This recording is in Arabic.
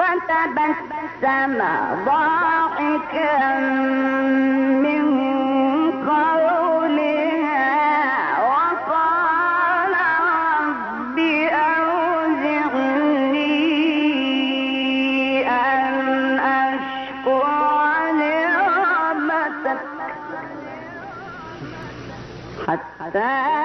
فتبسم ضاحكا من قولها وقال رب أوزعني أن أشكر نعمتك حتى